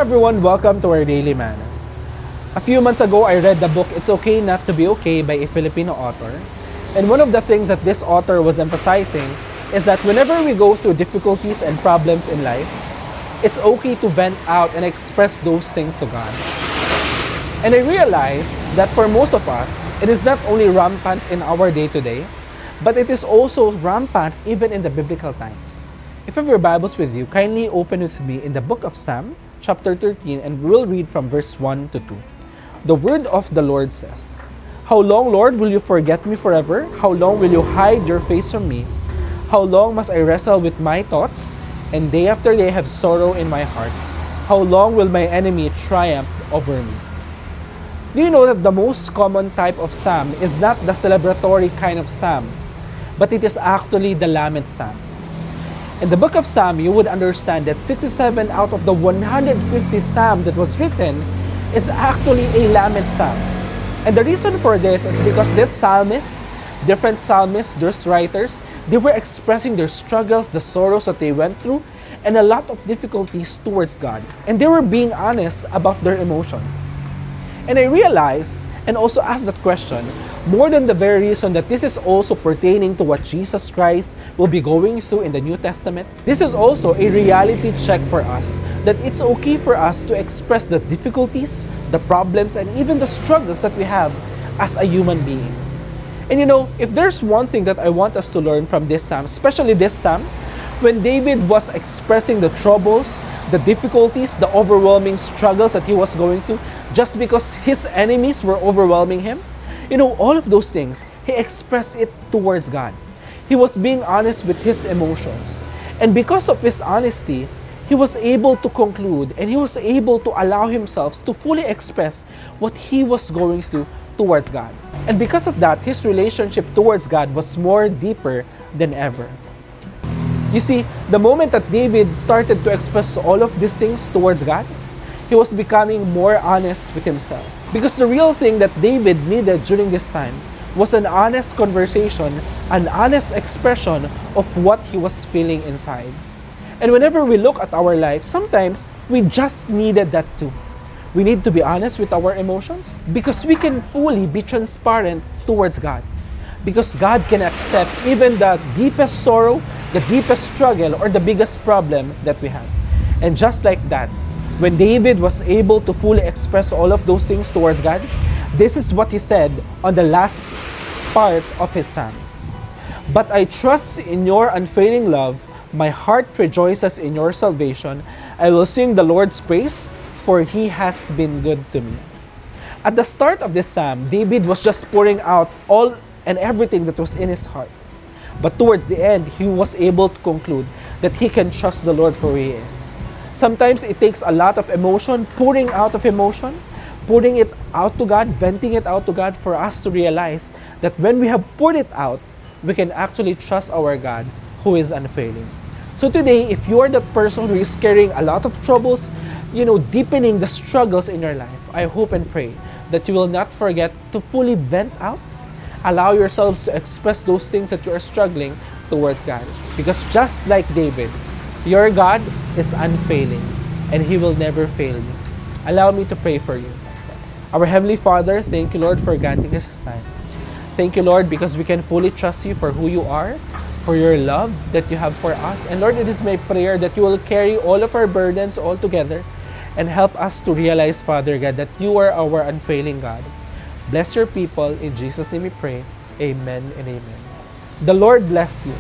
Hello everyone, welcome to our Daily Manna. A few months ago, I read the book It's Okay Not to Be Okay by a Filipino author. And one of the things that this author was emphasizing is that whenever we go through difficulties and problems in life, it's okay to vent out and express those things to God. And I realized that for most of us, it is not only rampant in our day-to-day, but it is also rampant even in the biblical times. If you have your Bibles with you, kindly open with me in the book of Psalm, chapter 13, and we'll read from verse 1 to 2. The word of the Lord says, "How long, Lord, will you forget me forever? How long will you hide your face from me? How long must I wrestle with my thoughts, and day after day have sorrow in my heart? How long will my enemy triumph over me?" Do you know that the most common type of psalm is not the celebratory kind of psalm, but it is actually the lament psalm? In the book of Psalm, you would understand that 67 out of the 150 psalm that was written is actually a lament psalm. And the reason for this is because these psalmists, different psalmists, those writers, they were expressing their struggles, the sorrows that they went through, and a lot of difficulties towards God. And they were being honest about their emotion. And I realized, and also asked that question, more than the very reason that this is also pertaining to what Jesus Christ will be going through in the New Testament, this is also a reality check for us that it's okay for us to express the difficulties, the problems, and even the struggles that we have as a human being. And you know, if there's one thing that I want us to learn from this psalm, especially this psalm, when David was expressing the troubles, the difficulties, the overwhelming struggles that he was going through, just because his enemies were overwhelming him, you know, all of those things, he expressed it towards God. He was being honest with his emotions. And because of his honesty, he was able to conclude and he was able to allow himself to fully express what he was going through towards God. And because of that, his relationship towards God was more deeper than ever. You see, the moment that David started to express all of these things towards God, he was becoming more honest with himself. Because the real thing that David needed during this time was an honest conversation, an honest expression of what he was feeling inside. And whenever we look at our life, sometimes we just needed that too. We need to be honest with our emotions because we can fully be transparent towards God. Because God can accept even the deepest sorrow, the deepest struggle, or the biggest problem that we have. And just like that, when David was able to fully express all of those things towards God, this is what he said on the last part of his psalm. "But I trust in your unfailing love. My heart rejoices in your salvation. I will sing the Lord's praise, for he has been good to me." At the start of this psalm, David was just pouring out all and everything that was in his heart. But towards the end, he was able to conclude that he can trust the Lord for who he is. Sometimes it takes a lot of emotion, pouring out of emotion, putting it out to God, venting it out to God for us to realize that when we have poured it out, we can actually trust our God who is unfailing. So today, if you are that person who is carrying a lot of troubles, you know, deepening the struggles in your life, I hope and pray that you will not forget to fully vent out. Allow yourselves to express those things that you are struggling towards God. Because just like David, your God is unfailing and He will never fail you. Allow me to pray for you. Our Heavenly Father, thank you, Lord, for granting us this time. Thank you, Lord, because we can fully trust you for who you are, for your love that you have for us. And Lord, it is my prayer that you will carry all of our burdens all together and help us to realize, Father God, that you are our unfailing God. Bless your people. In Jesus' name we pray. Amen and amen. The Lord bless you.